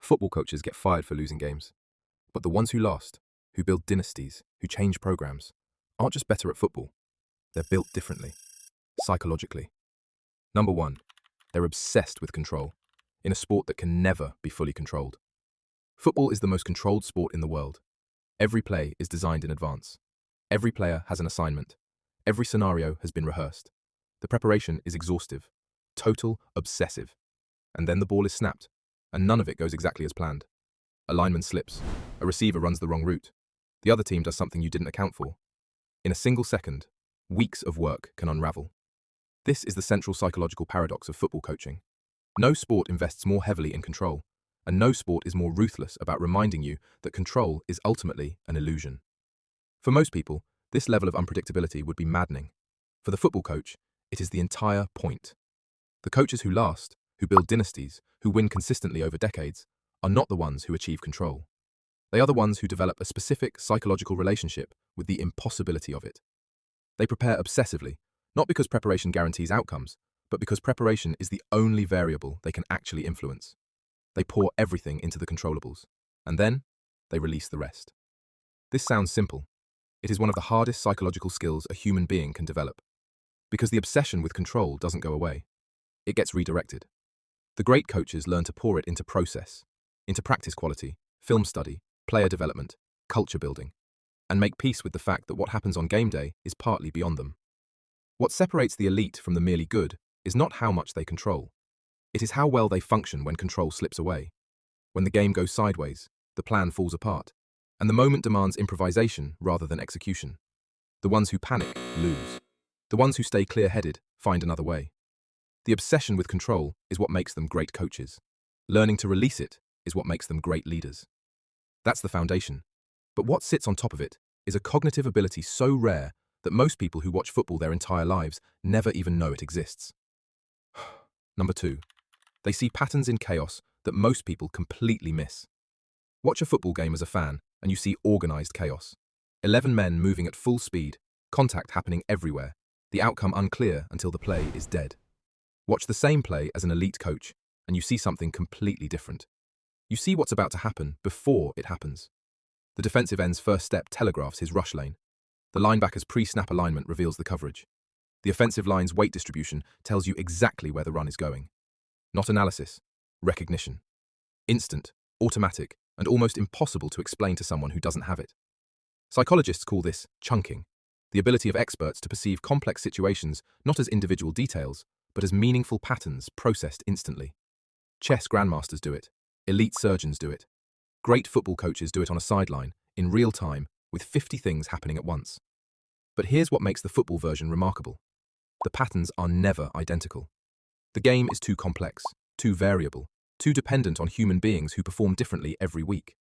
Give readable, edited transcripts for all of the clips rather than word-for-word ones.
Football coaches get fired for losing games. But the ones who last, who build dynasties, who change programs, aren't just better at football. They're built differently, psychologically. Number one, they're obsessed with control, in a sport that can never be fully controlled. Football is the most controlled sport in the world. Every play is designed in advance. Every player has an assignment. Every scenario has been rehearsed. The preparation is exhaustive, total, obsessive. And then the ball is snapped, and none of it goes exactly as planned. A lineman slips, a receiver runs the wrong route. The other team does something you didn't account for. In a single second, weeks of work can unravel. This is the central psychological paradox of football coaching. No sport invests more heavily in control, and no sport is more ruthless about reminding you that control is ultimately an illusion. For most people, this level of unpredictability would be maddening. For the football coach, it is the entire point. The coaches who last, who build dynasties, who win consistently over decades, are not the ones who achieve control. They are the ones who develop a specific psychological relationship with the impossibility of it. They prepare obsessively, not because preparation guarantees outcomes, but because preparation is the only variable they can actually influence. They pour everything into the controllables, and then they release the rest. This sounds simple. It is one of the hardest psychological skills a human being can develop, because the obsession with control doesn't go away. It gets redirected. The great coaches learn to pour it into process, into practice quality, film study, player development, culture building, and make peace with the fact that what happens on game day is partly beyond them. What separates the elite from the merely good is not how much they control. It is how well they function when control slips away. When the game goes sideways, the plan falls apart, and the moment demands improvisation rather than execution. The ones who panic lose. The ones who stay clear-headed find another way. The obsession with control is what makes them great coaches. Learning to release it is what makes them great leaders. That's the foundation. But what sits on top of it is a cognitive ability so rare that most people who watch football their entire lives never even know it exists. Number two, they see patterns in chaos that most people completely miss. Watch a football game as a fan and you see organized chaos. 11 men moving at full speed, contact happening everywhere, the outcome unclear until the play is dead. Watch the same play as an elite coach and you see something completely different. You see what's about to happen before it happens. The defensive end's first step telegraphs his rush lane. The linebacker's pre-snap alignment reveals the coverage. The offensive line's weight distribution tells you exactly where the run is going. Not analysis, recognition. Instant, automatic, and almost impossible to explain to someone who doesn't have it. Psychologists call this chunking, the ability of experts to perceive complex situations not as individual details, but as meaningful patterns processed instantly. Chess grandmasters do it. Elite surgeons do it. Great football coaches do it on a sideline, in real time, with 50 things happening at once. But here's what makes the football version remarkable. The patterns are never identical. The game is too complex, too variable, too dependent on human beings who perform differently every week.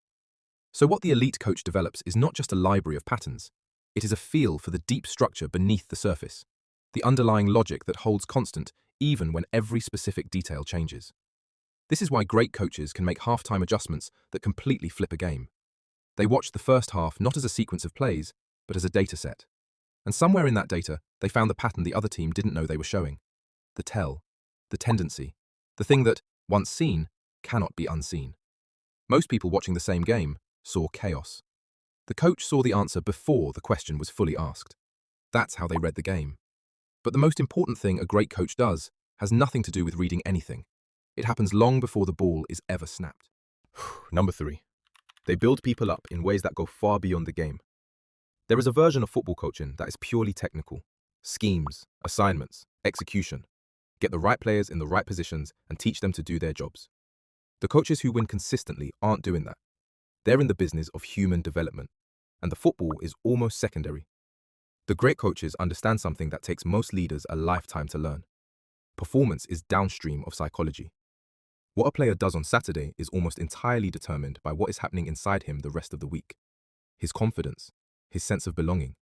So what the elite coach develops is not just a library of patterns. It is a feel for the deep structure beneath the surface, the underlying logic that holds constant even when every specific detail changes. This is why great coaches can make halftime adjustments that completely flip a game. They watch the first half not as a sequence of plays, but as a data set. And somewhere in that data, they found the pattern the other team didn't know they were showing. The tell, the tendency, the thing that, once seen, cannot be unseen. Most people watching the same game saw chaos. The coach saw the answer before the question was fully asked. That's how they read the game. But the most important thing a great coach does has nothing to do with reading anything. It happens long before the ball is ever snapped. Number three, they build people up in ways that go far beyond the game. There is a version of football coaching that is purely technical. Schemes, assignments, execution. Get the right players in the right positions and teach them to do their jobs. The coaches who win consistently aren't doing that. They're in the business of human development, and the football is almost secondary. The great coaches understand something that takes most leaders a lifetime to learn. Performance is downstream of psychology. What a player does on Saturday is almost entirely determined by what is happening inside him the rest of the week. His confidence, his sense of belonging,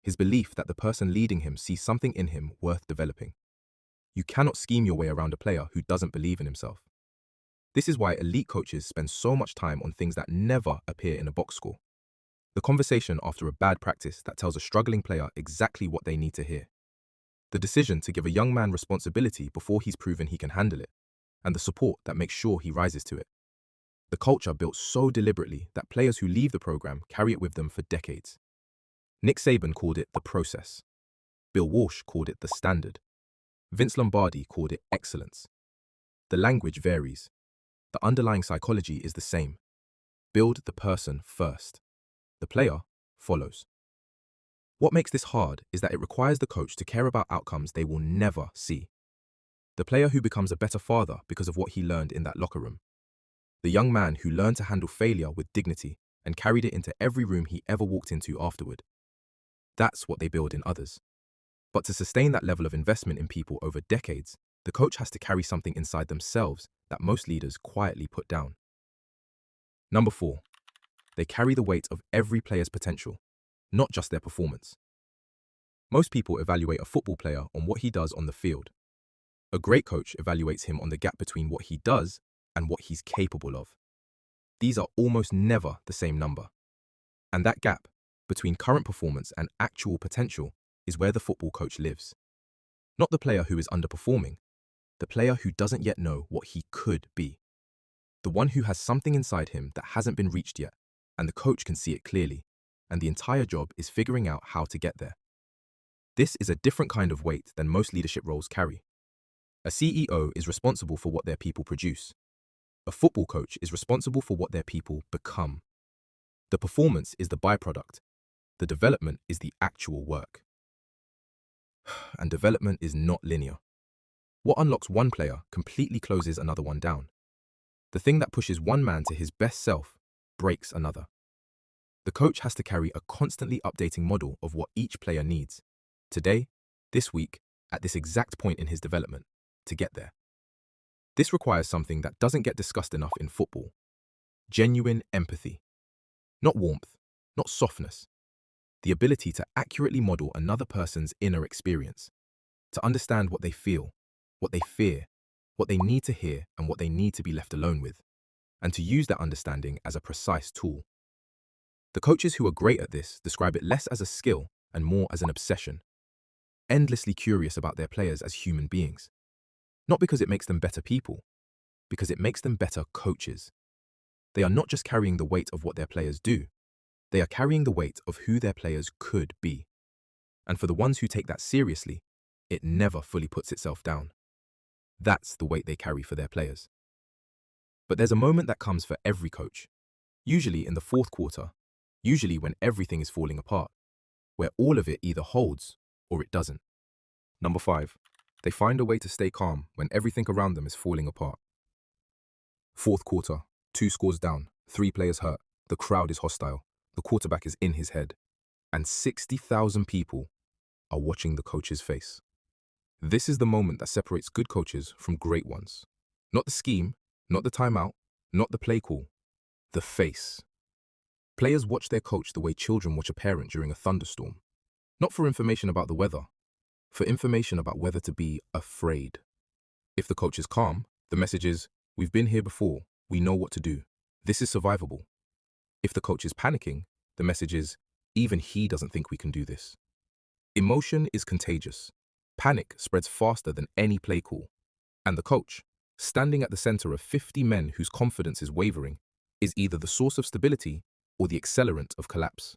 his belief that the person leading him sees something in him worth developing. You cannot scheme your way around a player who doesn't believe in himself. This is why elite coaches spend so much time on things that never appear in a box score. The conversation after a bad practice that tells a struggling player exactly what they need to hear. The decision to give a young man responsibility before he's proven he can handle it, and the support that makes sure he rises to it. The culture built so deliberately that players who leave the program carry it with them for decades. Nick Saban called it the process. Bill Walsh called it the standard. Vince Lombardi called it excellence. The language varies. The underlying psychology is the same. Build the person first. The player follows. What makes this hard is that it requires the coach to care about outcomes they will never see. The player who becomes a better father because of what he learned in that locker room. The young man who learned to handle failure with dignity and carried it into every room he ever walked into afterward. That's what they build in others. But to sustain that level of investment in people over decades, the coach has to carry something inside themselves that most leaders quietly put down. Number 4, they carry the weight of every player's potential, not just their performance. Most people evaluate a football player on what he does on the field. A great coach evaluates him on the gap between what he does and what he's capable of. These are almost never the same number. And that gap between current performance and actual potential is where the football coach lives. Not the player who is underperforming, the player who doesn't yet know what he could be. The one who has something inside him that hasn't been reached yet, and the coach can see it clearly, and the entire job is figuring out how to get there. This is a different kind of weight than most leadership roles carry. A CEO is responsible for what their people produce. A football coach is responsible for what their people become. The performance is the byproduct. The development is the actual work. And development is not linear. What unlocks one player completely closes another one down. The thing that pushes one man to his best self breaks another. The coach has to carry a constantly updating model of what each player needs, today, this week, at this exact point in his development, to get there. This requires something that doesn't get discussed enough in football: genuine empathy. Not warmth, not softness. The ability to accurately model another person's inner experience, to understand what they feel, what they fear, what they need to hear, and what they need to be left alone with, and to use that understanding as a precise tool. The coaches who are great at this describe it less as a skill and more as an obsession, endlessly curious about their players as human beings. Not because it makes them better people, because it makes them better coaches. They are not just carrying the weight of what their players do, they are carrying the weight of who their players could be. And for the ones who take that seriously, it never fully puts itself down. That's the weight they carry for their players. But there's a moment that comes for every coach, usually in the fourth quarter, usually when everything is falling apart, where all of it either holds or it doesn't. Number 5, they find a way to stay calm when everything around them is falling apart. Fourth quarter, 2 scores down, 3 players hurt, the crowd is hostile, the quarterback is in his head, and 60,000 people are watching the coach's face. This is the moment that separates good coaches from great ones. Not the scheme, not the timeout, not the play call, the face. Players watch their coach the way children watch a parent during a thunderstorm. Not for information about the weather, for information about whether to be afraid. If the coach is calm, the message is, we've been here before, we know what to do. This is survivable. If the coach is panicking, the message is, even he doesn't think we can do this. Emotion is contagious. Panic spreads faster than any play call. And the coach, standing at the center of 50 men whose confidence is wavering, is either the source of stability or the accelerant of collapse.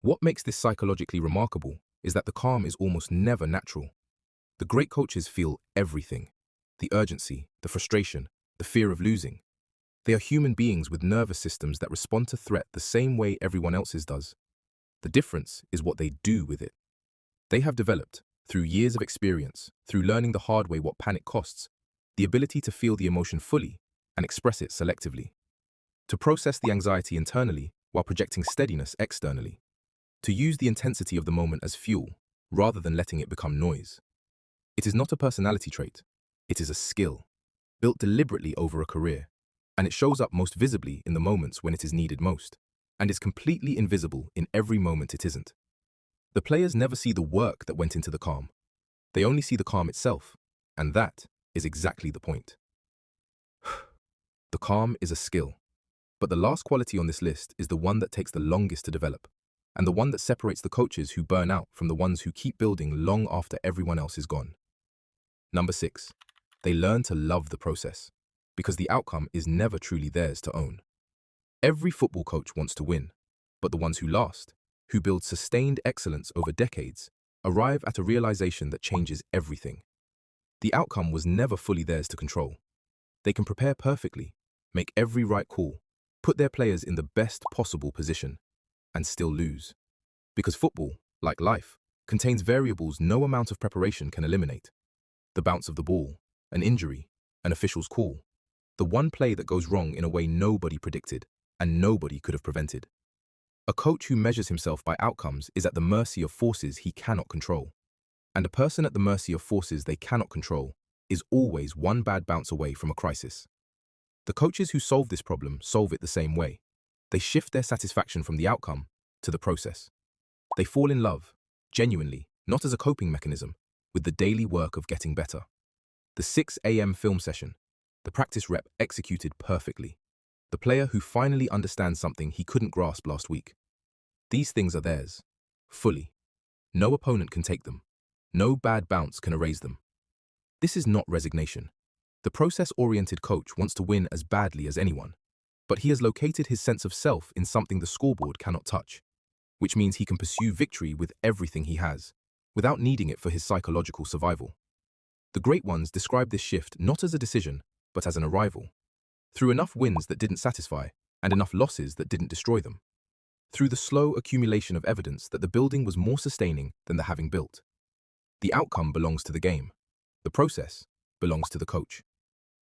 What makes this psychologically remarkable is that the calm is almost never natural. The great coaches feel everything: the urgency, the frustration, the fear of losing. They are human beings with nervous systems that respond to threat the same way everyone else's does. The difference is what they do with it. They have developed, through years of experience, through learning the hard way what panic costs, the ability to feel the emotion fully and express it selectively. To process the anxiety internally while projecting steadiness externally. To use the intensity of the moment as fuel, rather than letting it become noise. It is not a personality trait, it is a skill, built deliberately over a career, and it shows up most visibly in the moments when it is needed most, and is completely invisible in every moment it isn't. The players never see the work that went into the calm. They only see the calm itself, and that is exactly the point. The calm is a skill, but the last quality on this list is the one that takes the longest to develop, and the one that separates the coaches who burn out from the ones who keep building long after everyone else is gone. Number 6, they learn to love the process, because the outcome is never truly theirs to own. Every football coach wants to win, but the ones who last, who build sustained excellence over decades, arrive at a realization that changes everything. The outcome was never fully theirs to control. They can prepare perfectly, make every right call, put their players in the best possible position, and still lose. Because football, like life, contains variables no amount of preparation can eliminate. The bounce of the ball, an injury, an official's call, the one play that goes wrong in a way nobody predicted and nobody could have prevented. A coach who measures himself by outcomes is at the mercy of forces he cannot control. And a person at the mercy of forces they cannot control is always one bad bounce away from a crisis. The coaches who solve this problem solve it the same way. They shift their satisfaction from the outcome to the process. They fall in love, genuinely, not as a coping mechanism, with the daily work of getting better. The 6 a.m. film session, the practice rep executed perfectly. The player who finally understands something he couldn't grasp last week. These things are theirs, fully. No opponent can take them. No bad bounce can erase them. This is not resignation. The process-oriented coach wants to win as badly as anyone, but he has located his sense of self in something the scoreboard cannot touch, which means he can pursue victory with everything he has, without needing it for his psychological survival. The great ones describe this shift not as a decision, but as an arrival. Through enough wins that didn't satisfy, and enough losses that didn't destroy them. Through the slow accumulation of evidence that the building was more sustaining than the having built. The outcome belongs to the game. The process belongs to the coach.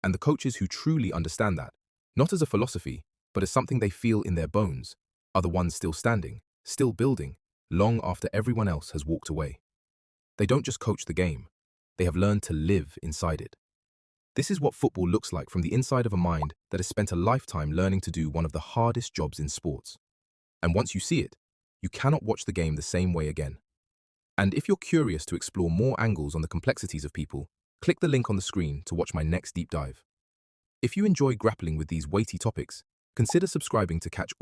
And the coaches who truly understand that, not as a philosophy, but as something they feel in their bones, are the ones still standing, still building, long after everyone else has walked away. They don't just coach the game, they have learned to live inside it. This is what football looks like from the inside of a mind that has spent a lifetime learning to do one of the hardest jobs in sports. And once you see it, you cannot watch the game the same way again. And if you're curious to explore more angles on the complexities of people, click the link on the screen to watch my next deep dive. If you enjoy grappling with these weighty topics, consider subscribing to catch